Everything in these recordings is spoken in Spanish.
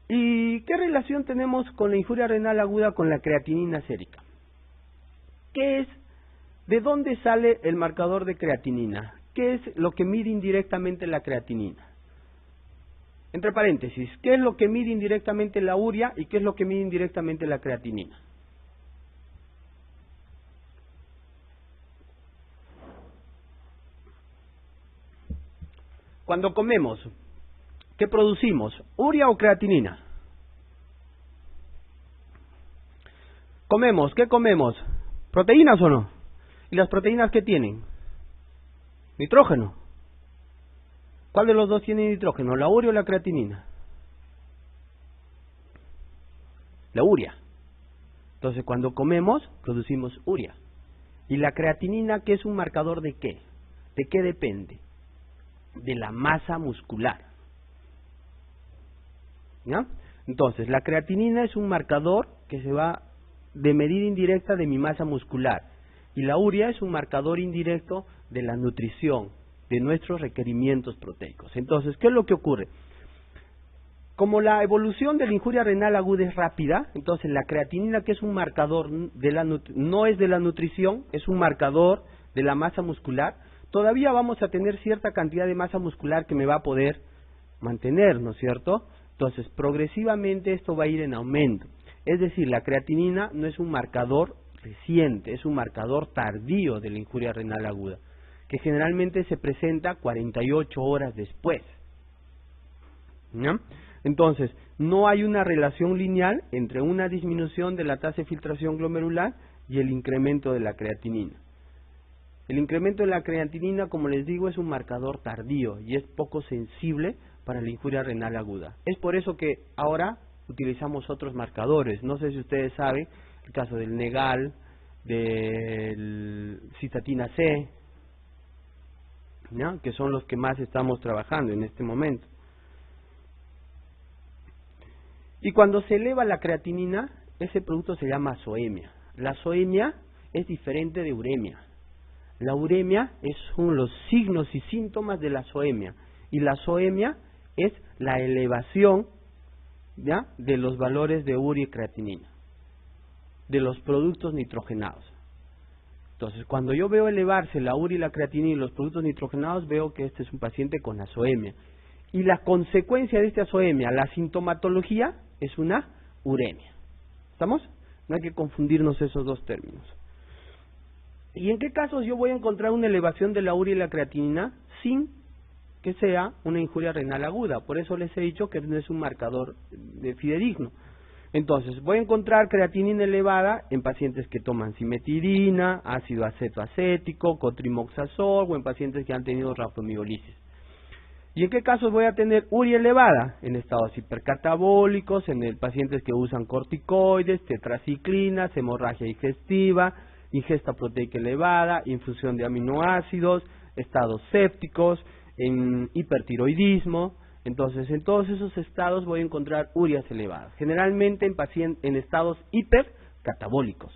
¿Y qué relación tenemos con la injuria renal aguda con la creatinina sérica? ¿Qué es? ¿De dónde sale el marcador de creatinina? ¿Qué es lo que mide indirectamente la creatinina? Entre paréntesis, ¿qué es lo que mide indirectamente la urea y qué es lo que mide indirectamente la creatinina? Cuando comemos, ¿qué producimos? ¿Urea o creatinina? Comemos, ¿qué comemos? ¿Proteínas o no? ¿Y las proteínas qué tienen? Nitrógeno. ¿Cuál de los dos tiene nitrógeno? ¿La urea o la creatinina? La urea. Entonces, cuando comemos, producimos urea. ¿Y la creatinina qué es un marcador de qué? ¿De qué depende? De la masa muscular. ¿Ya? Entonces, la creatinina es un marcador que se va de medida indirecta de mi masa muscular. Y la urea es un marcador indirecto de la nutrición, de nuestros requerimientos proteicos. Entonces, ¿qué es lo que ocurre? Como la evolución de la injuria renal aguda es rápida, entonces la creatinina, que es un marcador de no es de la nutrición, es un marcador de la masa muscular, todavía vamos a tener cierta cantidad de masa muscular que me va a poder mantener, ¿no es cierto? Entonces, progresivamente esto va a ir en aumento. Es decir, la creatinina no es un marcador reciente, es un marcador tardío de la injuria renal aguda, que generalmente se presenta 48 horas después. ¿Ya? Entonces, no hay una relación lineal entre una disminución de la tasa de filtración glomerular y el incremento de la creatinina. El incremento de la creatinina, como les digo, es un marcador tardío y es poco sensible para la injuria renal aguda. Es por eso que ahora utilizamos otros marcadores. No sé si ustedes saben, el caso del Negal, del cistatina C, ¿no? Que son los que más estamos trabajando en este momento. Y cuando se eleva la creatinina, ese producto se llama azoemia. La azoemia es diferente de uremia. La uremia son los signos y síntomas de la azoemia. Y la azoemia es la elevación, ¿ya?, de los valores de urea y creatinina, de los productos nitrogenados. Entonces, cuando yo veo elevarse la urea y la creatinina y los productos nitrogenados, veo que este es un paciente con azoemia. Y la consecuencia de esta azoemia, la sintomatología, es una uremia. ¿Estamos? No hay que confundirnos esos dos términos. ¿Y en qué casos yo voy a encontrar una elevación de la urea y la creatinina sin que sea una injuria renal aguda? Por eso les he dicho que no es un marcador fidedigno. Entonces, voy a encontrar creatinina elevada en pacientes que toman cimetidina, ácido acetoacético, cotrimoxazol o en pacientes que han tenido rapamiolisis. ¿Y en qué casos voy a tener urea elevada? En estados hipercatabólicos, en pacientes que usan corticoides, tetraciclinas, hemorragia digestiva, ingesta proteica elevada, infusión de aminoácidos, estados sépticos, en hipertiroidismo. Entonces, en todos esos estados voy a encontrar ureas elevadas, generalmente en estados hipercatabólicos.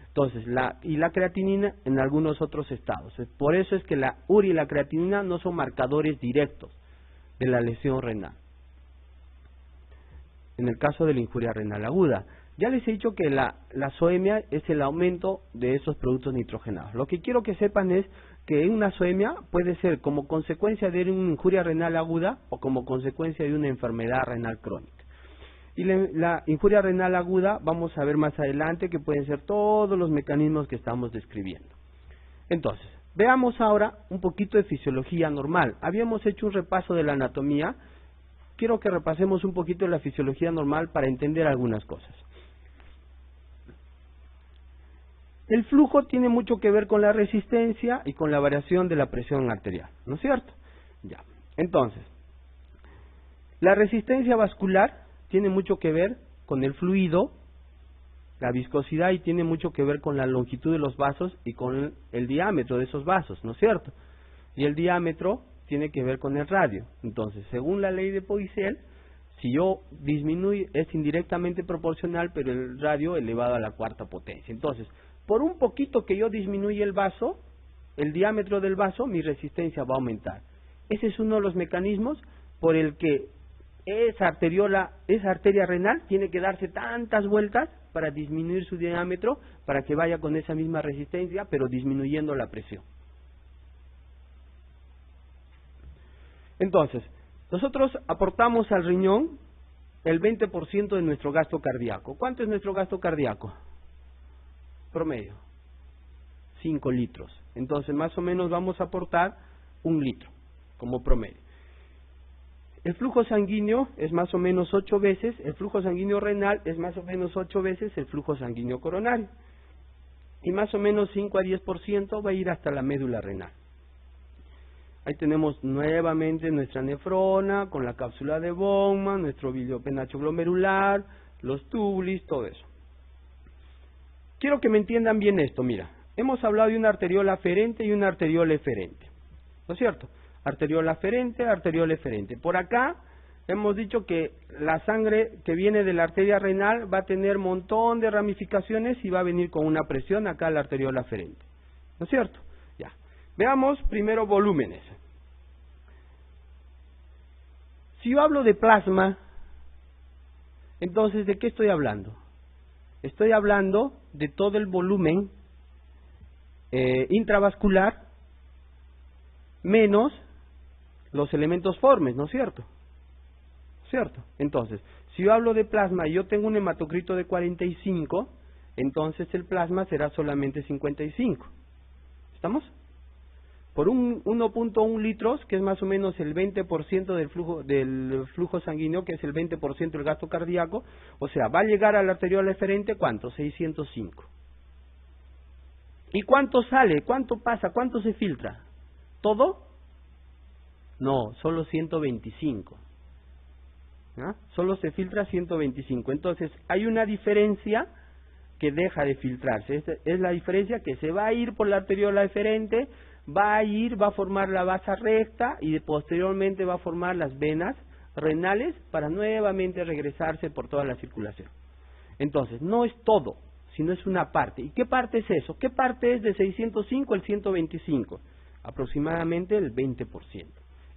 Entonces, la creatinina en algunos otros estados. Por eso es que la urea y la creatinina no son marcadores directos de la lesión renal. En el caso de la injuria renal aguda, ya les he dicho que la azoemia es el aumento de esos productos nitrogenados. Lo que quiero que sepan es que una azoemia puede ser como consecuencia de una injuria renal aguda o como consecuencia de una enfermedad renal crónica. Y la injuria renal aguda, vamos a ver más adelante que pueden ser todos los mecanismos que estamos describiendo. Entonces, veamos ahora un poquito de fisiología normal. Habíamos hecho un repaso de la anatomía. Quiero que repasemos un poquito de la fisiología normal para entender algunas cosas. El flujo tiene mucho que ver con la resistencia y con la variación de la presión arterial, ¿no es cierto? Ya. Entonces, la resistencia vascular tiene mucho que ver con el fluido, la viscosidad, y tiene mucho que ver con la longitud de los vasos y con el diámetro de esos vasos, ¿no es cierto? Y el diámetro tiene que ver con el radio. Entonces, según la ley de Poiseuille, si yo disminuyo, es indirectamente proporcional, pero el radio elevado a la cuarta potencia. Entonces, por un poquito que yo disminuya el vaso, el diámetro del vaso, mi resistencia va a aumentar. Ese es uno de los mecanismos por el que esa arteria renal tiene que darse tantas vueltas para disminuir su diámetro, para que vaya con esa misma resistencia, pero disminuyendo la presión. Entonces, nosotros aportamos al riñón el 20% de nuestro gasto cardíaco. ¿Cuánto es nuestro gasto cardíaco? Promedio, 5 litros. Entonces, más o menos vamos a aportar 1 litro como promedio. El flujo sanguíneo es más o menos 8 veces, el flujo sanguíneo renal es más o menos 8 veces el flujo sanguíneo coronario. Y más o menos 5 a 10% va a ir hasta la médula renal. Ahí tenemos nuevamente nuestra nefrona con la cápsula de Bowman, nuestro biliopenacho glomerular, los túbulos, todo eso. Quiero que me entiendan bien esto, mira. Hemos hablado de una arteriola aferente y una arteriola eferente, ¿no es cierto? Arteriola aferente, arteriola eferente. Por acá hemos dicho que la sangre que viene de la arteria renal va a tener un montón de ramificaciones y va a venir con una presión acá a la arteriola aferente, ¿no es cierto? Ya. Veamos primero volúmenes. Si yo hablo de plasma, entonces ¿de qué estoy hablando? Estoy hablando de todo el volumen intravascular menos los elementos formes, ¿no es cierto? ¿Cierto? Entonces, si yo hablo de plasma y yo tengo un hematocrito de 45, entonces el plasma será solamente 55. ¿Estamos? Por 1.1 litros, que es más o menos el 20% del flujo sanguíneo, que es el 20% del gasto cardíaco, o sea, va a llegar a la arteriola eferente, ¿cuánto? 605. ¿Y cuánto sale? ¿Cuánto pasa? ¿Cuánto se filtra? ¿Todo? No, solo 125. ¿Ah? Solo se filtra 125. Entonces, hay una diferencia que deja de filtrarse. Esta es la diferencia que se va a ir por la arteriola eferente, va a formar la vasa recta y posteriormente va a formar las venas renales para nuevamente regresarse por toda la circulación. Entonces, no es todo, sino es una parte. ¿Y qué parte es eso? ¿Qué parte es de 605 al 125? Aproximadamente el 20%.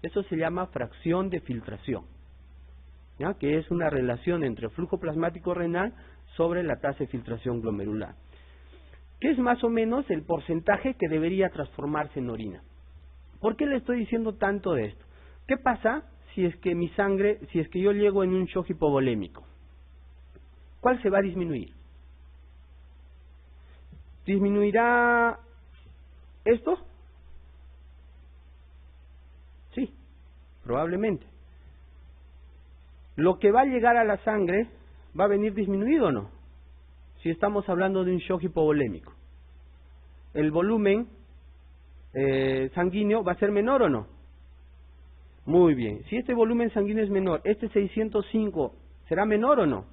Eso se llama fracción de filtración, ¿ya? Que es una relación entre flujo plasmático renal sobre la tasa de filtración glomerular, que es más o menos el porcentaje que debería transformarse en orina. ¿Por qué le estoy diciendo tanto de esto? ¿Qué pasa si es que mi sangre, si es que yo llego en un shock hipovolémico? ¿Cuál se va a disminuir? ¿Disminuirá esto? Sí, probablemente. Lo que va a llegar a la sangre va a venir disminuido o no, si estamos hablando de un shock hipovolémico. ¿El volumen sanguíneo va a ser menor o no? Muy bien. Si este volumen sanguíneo es menor, ¿este 605 será menor o no?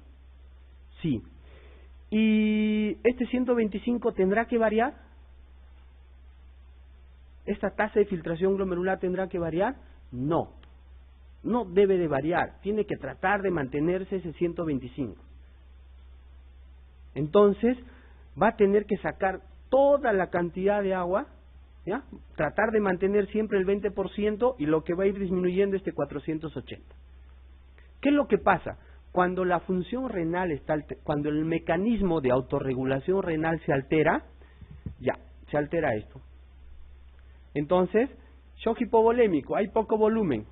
Sí. ¿Y este 125 tendrá que variar? ¿Esta tasa de filtración glomerular tendrá que variar? No. No debe de variar. Tiene que tratar de mantenerse ese 125. Entonces, va a tener que sacar toda la cantidad de agua, ¿ya? Tratar de mantener siempre el 20% y lo que va a ir disminuyendo este 480. ¿Qué es lo que pasa? Cuando la función renal cuando el mecanismo de autorregulación renal se altera, ya, se altera esto. Entonces, shock hipovolémico, hay poco volumen,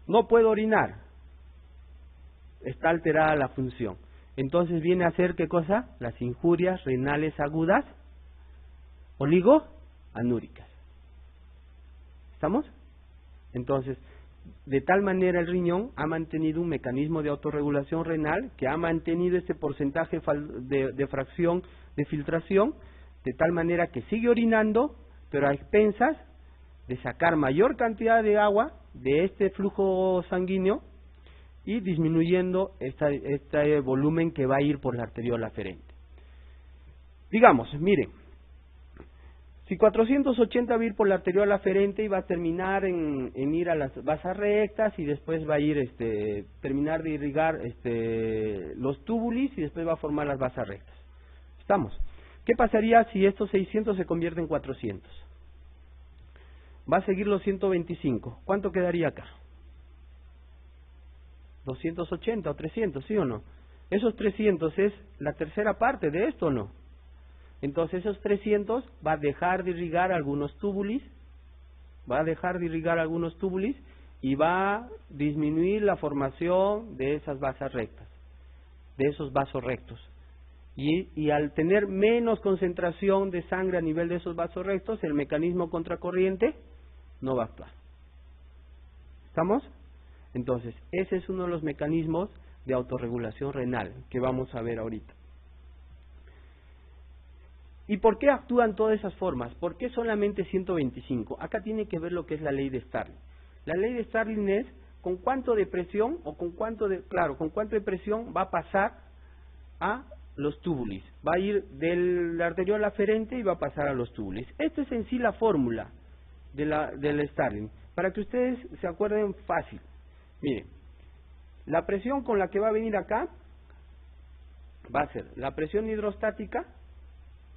no puedo orinar, está alterada la función. Entonces viene a ser, ¿qué cosa? Las injurias renales agudas, oligoanúricas. ¿Estamos? Entonces, de tal manera el riñón ha mantenido un mecanismo de autorregulación renal que ha mantenido este porcentaje de fracción de filtración, de tal manera que sigue orinando, pero a expensas de sacar mayor cantidad de agua de este flujo sanguíneo y disminuyendo este volumen que va a ir por la arteriola aferente. Digamos, miren, si 480 va a ir por la arteriola aferente y va a terminar en ir a las vasas rectas y después va a ir terminar de irrigar los túbulos y después va a formar las vasas rectas. ¿Estamos? ¿Qué pasaría si estos 600 se convierten en 400? Va a seguir los 125. ¿Cuánto quedaría acá? 280 o 300, ¿sí o no? Esos 300 es la tercera parte de esto, ¿o no? Entonces esos 300 va a dejar de irrigar algunos túbulis, y va a disminuir la formación de esas vasas rectas, de esos vasos rectos. Y al tener menos concentración de sangre a nivel de esos vasos rectos, el mecanismo contracorriente no va a actuar. ¿Estamos? Entonces, ese es uno de los mecanismos de autorregulación renal que vamos a ver ahorita. ¿Y por qué actúan todas esas formas? ¿Por qué solamente 125? Acá tiene que ver lo que es la ley de Starling. La ley de Starling es con cuánto de presión con cuánto de presión va a pasar a los túbulis. Va a ir del arteriol aferente y va a pasar a los túbulis. Esta es en sí la fórmula del Starling. Para que ustedes se acuerden fácil. Miren, la presión con la que va a venir acá va a ser la presión hidrostática,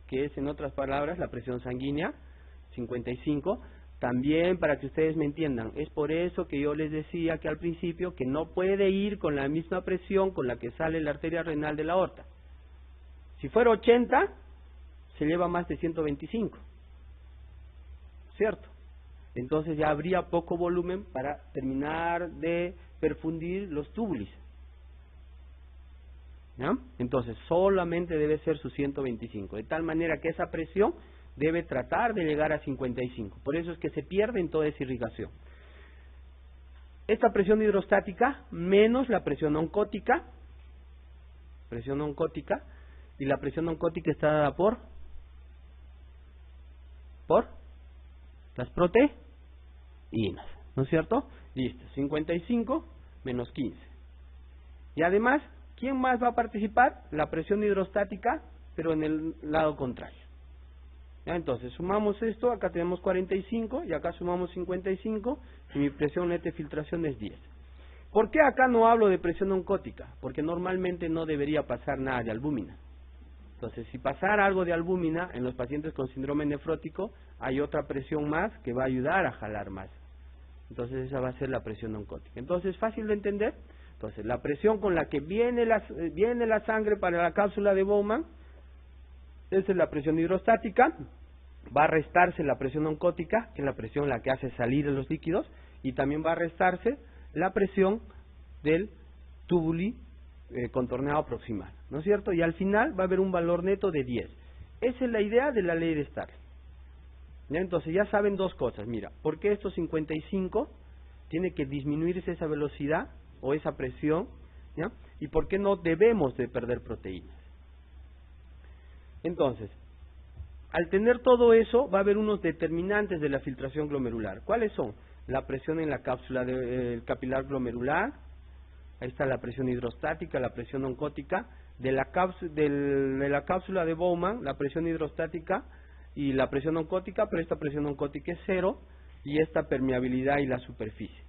que es en otras palabras la presión sanguínea, 55. También para que ustedes me entiendan, es por eso que yo les decía que al principio que no puede ir con la misma presión con la que sale la arteria renal de la aorta. Si fuera 80, se lleva más de 125, ¿cierto? Entonces ya habría poco volumen para terminar de perfundir los túbulis, ¿ya? Entonces solamente debe ser su 125, de tal manera que esa presión debe tratar de llegar a 55. Por eso es que se pierde en toda esa irrigación. Esta presión hidrostática menos la presión oncótica, y la presión oncótica está dada por las proteínas, ¿no es cierto? Listo, 55 menos 15. Y además, ¿quién más va a participar? La presión hidrostática, pero en el lado contrario. ¿Ya? Entonces, sumamos esto, acá tenemos 45 y acá sumamos 55 y mi presión neta de filtración es 10. ¿Por qué acá no hablo de presión oncótica? Porque normalmente no debería pasar nada de albúmina. Entonces, si pasara algo de albúmina en los pacientes con síndrome nefrótico, hay otra presión más que va a ayudar a jalar más. Entonces, esa va a ser la presión oncótica. Entonces, fácil de entender. Entonces, la presión con la que viene la sangre para la cápsula de Bowman, esa es la presión hidrostática, va a restarse la presión oncótica, que es la presión la que hace salir los líquidos, y también va a restarse la presión del túbuli contorneado proximal, ¿no es cierto? Y al final va a haber un valor neto de 10. Esa es la idea de la ley de Starling. ¿Ya? Entonces ya saben dos cosas. Mira, ¿por qué estos 55 tiene que disminuirse esa velocidad o esa presión? ¿Ya? ¿Y por qué no debemos de perder proteínas? Entonces, al tener todo eso, va a haber unos determinantes de la filtración glomerular. ¿Cuáles son? La presión en la cápsula del capilar glomerular, ahí está la presión hidrostática, la presión oncótica, de la cápsula de Bowman, la presión hidrostática y la presión oncótica, pero esta presión oncótica es 0, y esta permeabilidad y la superficie.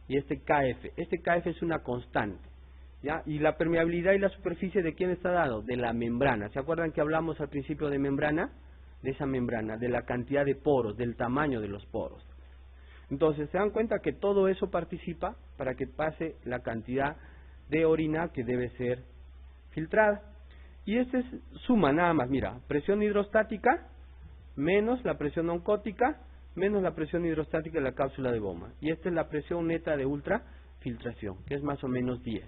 Y este KF es una constante. ¿Ya? Y la permeabilidad y la superficie, ¿de quién está dado? De la membrana. ¿Se acuerdan que hablamos al principio de membrana? De esa membrana, de la cantidad de poros, del tamaño de los poros. Entonces, se dan cuenta que todo eso participa para que pase la cantidad de orina que debe ser filtrada. Y este es suma nada más, mira, presión hidrostática menos la presión oncótica menos la presión hidrostática de la cápsula de Bowman. Y esta es la presión neta de ultrafiltración, que es más o menos 10.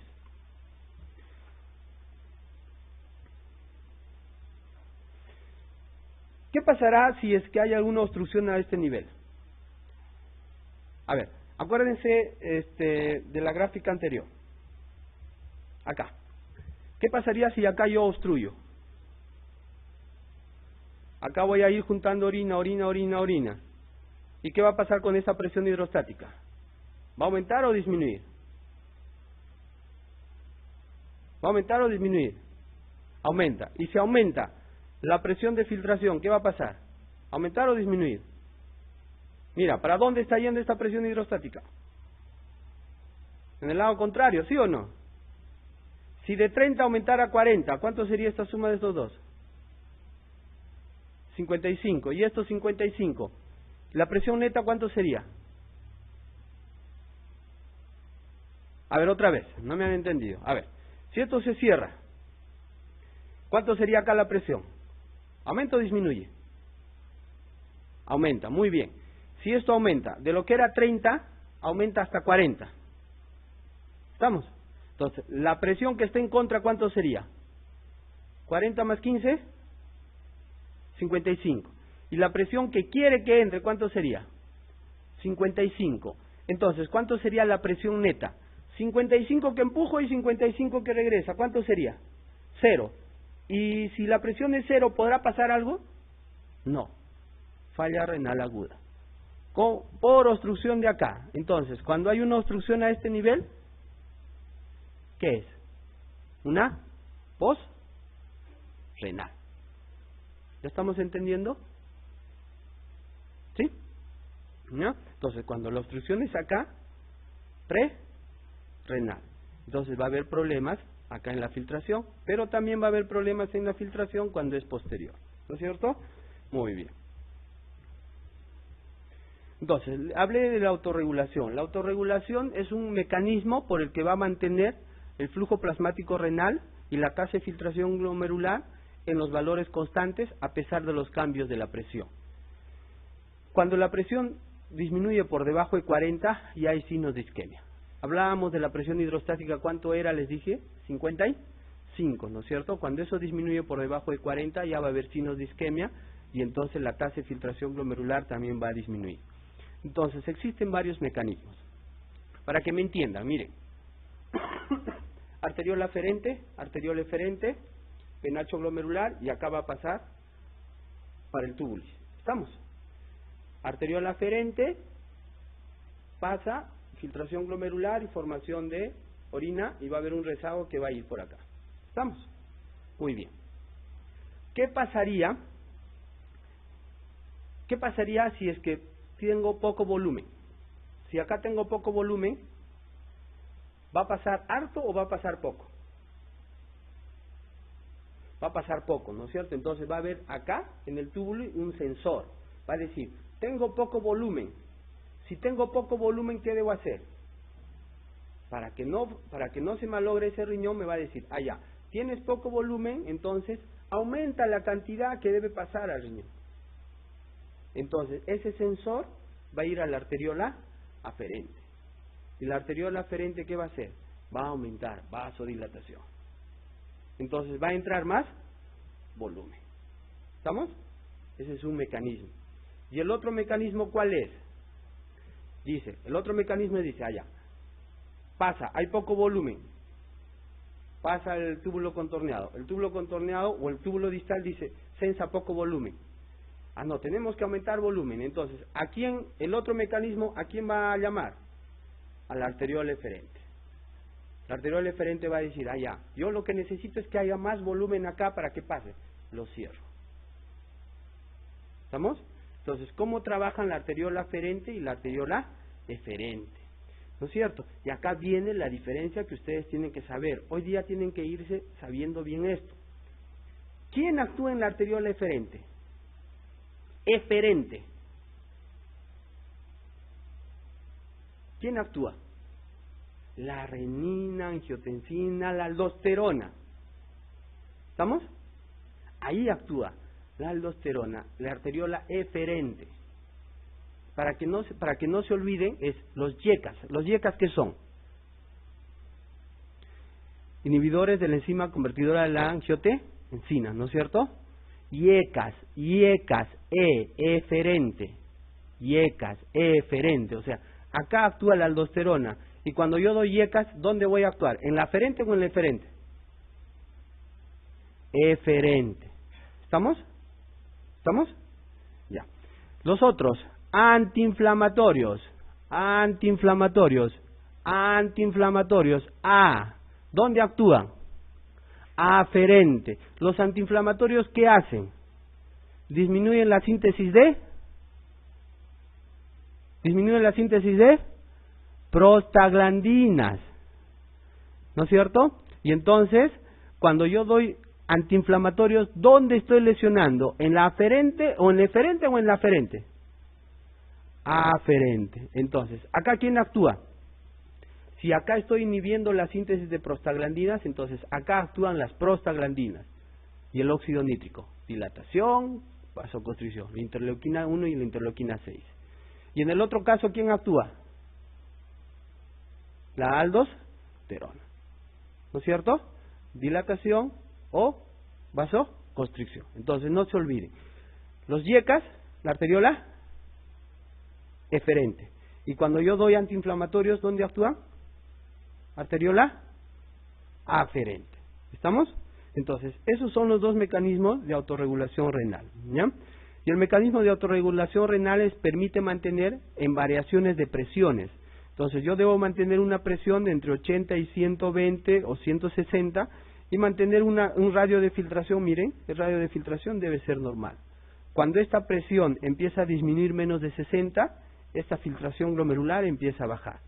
¿Qué pasará si es que hay alguna obstrucción a este nivel? A ver, acuérdense de la gráfica anterior. Acá. ¿Qué pasaría si acá yo obstruyo? Acá voy a ir juntando orina. ¿Y qué va a pasar con esa presión hidrostática? ¿Va a aumentar o disminuir? ¿Va a aumentar o disminuir? Aumenta. Y si aumenta la presión de filtración, ¿qué va a pasar? ¿Aumentar o disminuir? Mira, ¿para dónde está yendo esta presión hidrostática? En el lado contrario, ¿sí o no? Si de 30 aumentara a 40, ¿cuánto sería esta suma de estos dos? 55. ¿Y estos 55? ¿La presión neta cuánto sería? A ver, otra vez, no me han entendido. A ver, si esto se cierra, ¿cuánto sería acá la presión? ¿Aumenta o disminuye? Aumenta, muy bien. Si esto aumenta, de lo que era 30, aumenta hasta 40. ¿Estamos? Entonces, la presión que está en contra, ¿cuánto sería? 40 más 15, 55. Y la presión que quiere que entre, ¿cuánto sería? 55. Entonces, ¿cuánto sería la presión neta? 55 que empujo y 55 que regresa. ¿Cuánto sería? 0. Y si la presión es 0, ¿podrá pasar algo? No. Falla renal aguda. Por obstrucción de acá. Entonces, cuando hay una obstrucción a este nivel, ¿qué es? Una post-renal. ¿Ya estamos entendiendo? ¿Sí? ¿No? Entonces, cuando la obstrucción es acá, pre-renal. Entonces va a haber problemas acá en la filtración, pero también va a haber problemas en la filtración cuando es posterior. ¿No es cierto? Muy bien. Entonces, hablé de la autorregulación. La autorregulación es un mecanismo por el que va a mantener el flujo plasmático renal y la tasa de filtración glomerular en los valores constantes a pesar de los cambios de la presión. Cuando la presión disminuye por debajo de 40, ya hay signos de isquemia. Hablábamos de la presión hidrostática, ¿cuánto era? Les dije, 55, ¿no es cierto? Cuando eso disminuye por debajo de 40, ya va a haber signos de isquemia y entonces la tasa de filtración glomerular también va a disminuir. Entonces, existen varios mecanismos. Para que me entiendan, miren. Arteriola eferente, penacho glomerular y acá va a pasar para el túbulo. ¿Estamos? Arteriola aferente, pasa, filtración glomerular y formación de orina y va a haber un rezago que va a ir por acá. ¿Estamos? Muy bien. ¿Qué pasaría si es que tengo poco volumen? Si acá tengo poco volumen, ¿va a pasar harto o va a pasar poco? Va a pasar poco, ¿no es cierto? Entonces va a haber acá en el túbulo un sensor. Va a decir, tengo poco volumen. Si tengo poco volumen, ¿qué debo hacer? Para que no se malogre ese riñón, me va a decir, ya, tienes poco volumen, entonces aumenta la cantidad que debe pasar al riñón. Entonces, ese sensor va a ir a la arteriola aferente. Y la arteriola aferente, ¿qué va a hacer? Va a aumentar vasodilatación. Entonces, va a entrar más volumen. ¿Estamos? Ese es un mecanismo. ¿Y el otro mecanismo cuál es? El otro mecanismo dice, ya, pasa, hay poco volumen, pasa el túbulo contorneado. El túbulo contorneado o el túbulo distal dice, sensa poco volumen. No, tenemos que aumentar volumen. Entonces, el otro mecanismo, ¿a quién va a llamar? A la arteriola eferente. La arteriola eferente va a decir, ya, yo lo que necesito es que haya más volumen acá para que pase. Lo cierro. ¿Estamos? Entonces, ¿cómo trabajan la arteriola aferente y la arteriola eferente? ¿No es cierto? Y acá viene la diferencia que ustedes tienen que saber. Hoy día tienen que irse sabiendo bien esto. ¿Quién actúa en la arteriola eferente? Eferente. ¿Quién actúa? La renina, angiotensina, la aldosterona. ¿Estamos? Ahí actúa la aldosterona, la arteriola eferente. Para que no se olviden, es los YECAS. ¿Los YECAS qué son? Inhibidores de la enzima convertidora de la angiotensina, ¿no es cierto? YECAS, eferente. YECAS, eferente. O sea, acá actúa la aldosterona. Y cuando yo doy YECAS, ¿dónde voy a actuar? ¿En la aferente o en la eferente? Eferente. ¿Estamos? ¿Estamos? Ya. Los otros, antiinflamatorios. ¿Dónde actúan? Aferente. Los antiinflamatorios, ¿qué hacen? Disminuyen la síntesis de prostaglandinas, ¿no es cierto? Y entonces, cuando yo doy antiinflamatorios, ¿dónde estoy lesionando? ¿En la aferente o en la eferente o en la aferente? Aferente. Entonces, ¿acá quién actúa? Si acá estoy inhibiendo la síntesis de prostaglandinas, entonces acá actúan las prostaglandinas y el óxido nítrico. Dilatación, vasoconstricción, la interleuquina 1 y la interleuquina 6. Y en el otro caso, ¿quién actúa? La aldosterona. ¿No es cierto? Dilatación o vasoconstricción. Entonces, no se olviden. Los YECAs, la arteriola eferente. Y cuando yo doy antiinflamatorios, ¿dónde actúan? Arteriola aferente. ¿Estamos? Entonces, esos son los dos mecanismos de autorregulación renal, ¿ya? Y el mecanismo de autorregulación renal permite mantener en variaciones de presiones. Entonces, yo debo mantener una presión de entre 80 y 120 o 160 y mantener un radio de filtración, miren, el radio de filtración debe ser normal. Cuando esta presión empieza a disminuir menos de 60, esta filtración glomerular empieza a bajar.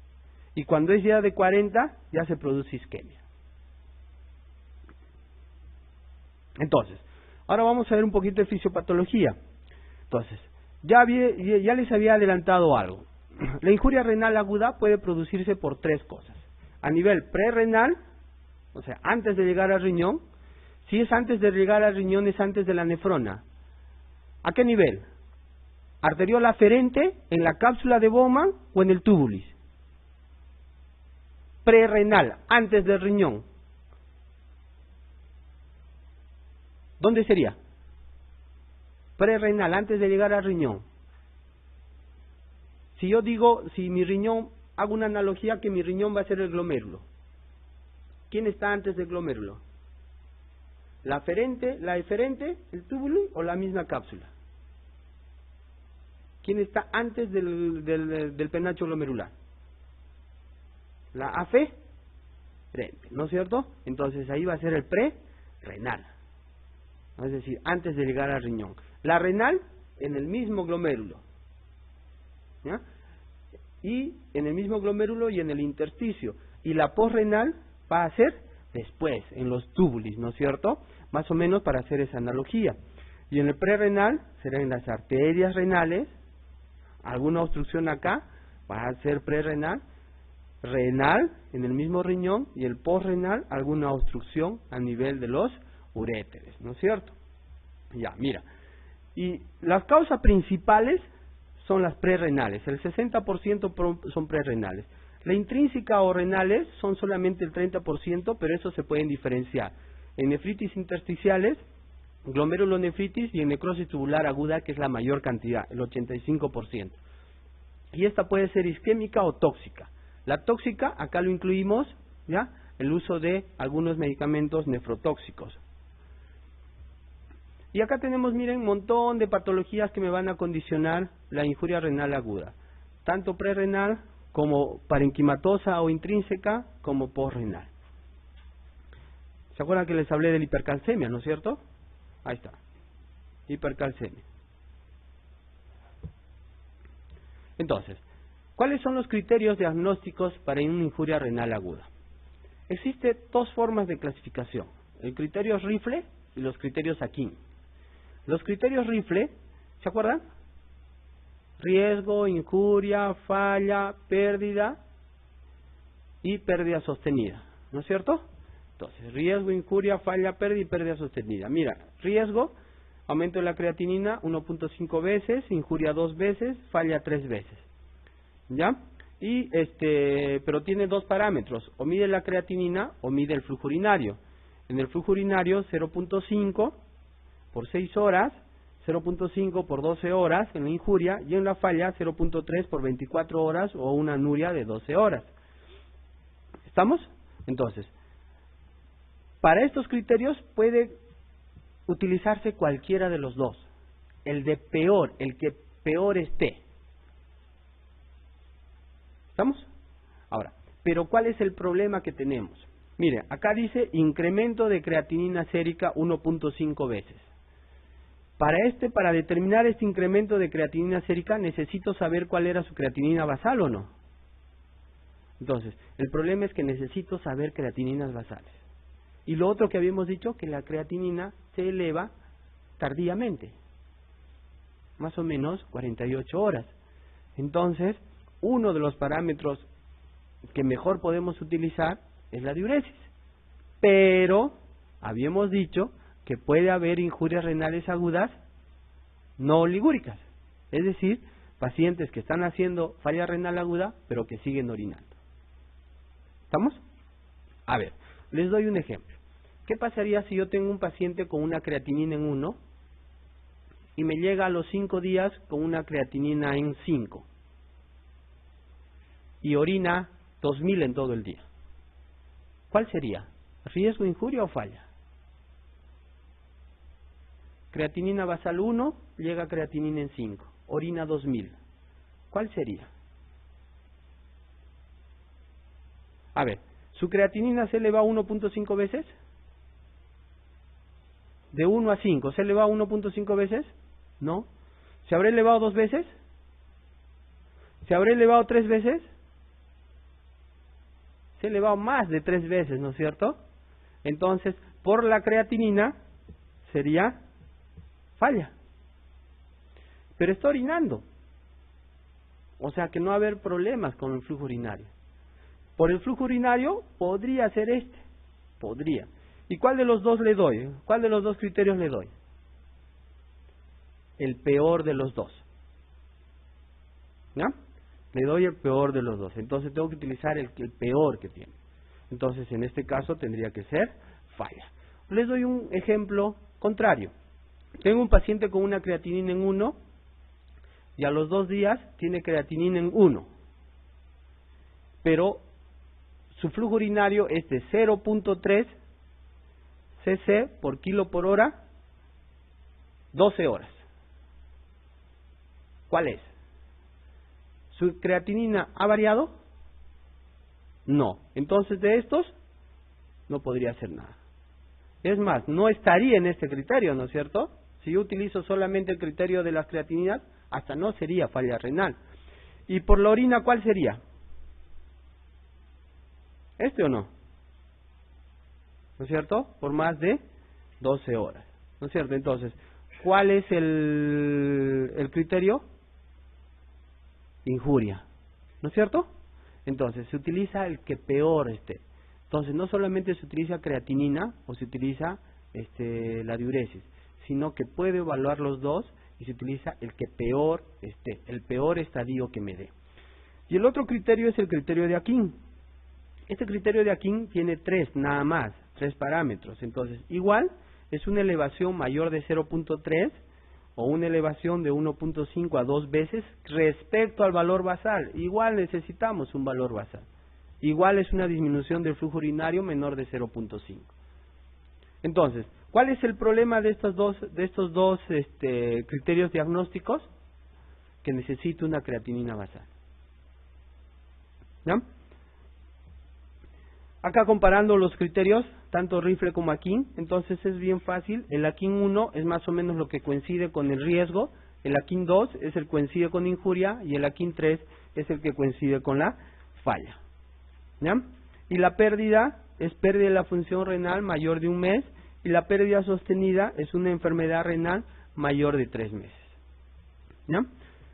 Y cuando es ya de 40, ya se produce isquemia. Entonces, ahora vamos a ver un poquito de fisiopatología. Entonces, ya les había adelantado algo. La injuria renal aguda puede producirse por tres cosas. A nivel prerrenal, o sea, antes de llegar al riñón. Si es antes de llegar al riñón, es antes de la nefrona. ¿A qué nivel? Arteriola aferente, en la cápsula de Bowman o en el túbulis. Prerrenal, antes del riñón. ¿Dónde sería? Prerrenal, antes de llegar al riñón. Si yo digo, si mi riñón, hago una analogía que mi riñón va a ser el glomérulo. ¿Quién está antes del glomérulo? ¿La aferente, la eferente, el túbulo o la misma cápsula? ¿Quién está antes del penacho glomerular? La aferente, ¿no es cierto? Entonces ahí va a ser el prerrenal. Es decir, antes de llegar al riñón. La renal en el mismo glomérulo. ¿Ya? Y en el mismo glomérulo y en el intersticio. Y la posrenal va a ser después, en los túbulis, ¿no es cierto? Más o menos para hacer esa analogía. Y en el prerrenal será en las arterias renales. Alguna obstrucción acá va a ser prerrenal. Renal en el mismo riñón y el posrenal alguna obstrucción a nivel de los uréteres, ¿no es cierto? Ya, mira. Y las causas principales son las prerrenales. El 60% son prerrenales. La intrínseca o renales son solamente el 30%, pero eso se pueden diferenciar. En nefritis intersticiales, glomerulonefritis y en necrosis tubular aguda, que es la mayor cantidad, el 85%. Y esta puede ser isquémica o tóxica. La tóxica, acá lo incluimos, ¿ya? El uso de algunos medicamentos nefrotóxicos. Y acá tenemos, miren, un montón de patologías que me van a condicionar la injuria renal aguda. Tanto prerrenal como parenquimatosa o intrínseca, como posrenal. ¿Se acuerdan que les hablé de la hipercalcemia, no es cierto? Ahí está. Hipercalcemia. Entonces, ¿cuáles son los criterios diagnósticos para una injuria renal aguda? Existen dos formas de clasificación. El criterio Rifle y los criterios Akin. Los criterios Rifle, ¿se acuerdan? Riesgo, injuria, falla, pérdida y pérdida sostenida, ¿no es cierto? Entonces, riesgo, injuria, falla, pérdida y pérdida sostenida. Mira, riesgo, aumento de la creatinina 1.5 veces, injuria 2 veces, falla 3 veces. ¿Ya? Y pero tiene dos parámetros, o mide la creatinina o mide el flujo urinario. En el flujo urinario 0.5 por 6 horas, 0.5 por 12 horas en la injuria, y en la falla 0.3 por 24 horas o una anuria de 12 horas. ¿Estamos? Entonces, para estos criterios puede utilizarse cualquiera de los dos. El de peor, el que peor esté. ¿Estamos? Ahora, pero ¿cuál es el problema que tenemos? Mire, acá dice incremento de creatinina sérica 1.5 veces. Para determinar este incremento de creatinina sérica, necesito saber cuál era su creatinina basal o no. Entonces, el problema es que necesito saber creatininas basales. Y lo otro que habíamos dicho, que la creatinina se eleva tardíamente, más o menos 48 horas. Entonces, uno de los parámetros que mejor podemos utilizar es la diuresis. Pero habíamos dicho que puede haber injurias renales agudas no oligúricas, es decir, pacientes que están haciendo falla renal aguda pero que siguen orinando. ¿Estamos? A ver, les doy un ejemplo. ¿Qué pasaría si yo tengo un paciente con una creatinina en 1 y me llega a los 5 días con una creatinina en 5 y orina 2000 en todo el día? ¿Cuál sería? ¿Riesgo, injuria o falla? Creatinina basal 1, llega creatinina en 5, orina 2000. ¿Cuál sería? A ver, ¿su creatinina se eleva 1.5 veces? De 1 a 5, ¿se eleva 1.5 veces? No. ¿Se habrá elevado 2 veces? ¿Se habrá elevado 3 veces? Se ha elevado más de 3 veces, ¿no es cierto? Entonces, por la creatinina sería falla. Pero está orinando. O sea que no va a haber problemas con el flujo urinario. Por el flujo urinario podría ser este. Podría. ¿Y cuál de los dos le doy? ¿Cuál de los dos criterios le doy? El peor de los dos. ¿Ya? Le doy el peor de los dos. Entonces tengo que utilizar el peor que tiene. Entonces en este caso tendría que ser falla. Les doy un ejemplo contrario. Tengo un paciente con una creatinina en 1 y a los 2 días tiene creatinina en 1. Pero su flujo urinario es de 0.3 cc por kilo por hora, 12 horas. ¿Cuál es? ¿Su creatinina ha variado? No. Entonces de estos no podría hacer nada. Es más, no estaría en este criterio, ¿no es cierto? Si yo utilizo solamente el criterio de las creatininas, hasta no sería falla renal. ¿Y por la orina cuál sería? ¿Este o no? ¿No es cierto? Por más de 12 horas. ¿No es cierto? Entonces, ¿cuál es el criterio? Injuria. ¿No es cierto? Entonces, se utiliza el que peor esté. Entonces, no solamente se utiliza creatinina o se utiliza la diuresis, sino que puede evaluar los dos y se utiliza el que peor esté, el peor estadio que me dé. Y el otro criterio es el criterio de Akin. Este criterio de Akin tiene 3 nada más, 3 parámetros. Entonces, igual es una elevación mayor de 0.3 o una elevación de 1.5 a 2 veces respecto al valor basal. Igual necesitamos un valor basal. Igual es una disminución del flujo urinario menor de 0.5. Entonces, ¿cuál es el problema de estos dos criterios diagnósticos? Que necesito una creatinina basal. ¿Ya? Acá comparando los criterios, tanto Rifle como Akin, entonces es bien fácil. El Akin 1 es más o menos lo que coincide con el riesgo, el Akin 2 es el que coincide con injuria y el Akin 3 es el que coincide con la falla. ¿Ya? Y la pérdida es pérdida de la función renal mayor de 1 mes y la pérdida sostenida es una enfermedad renal mayor de 3 meses. ¿Ya?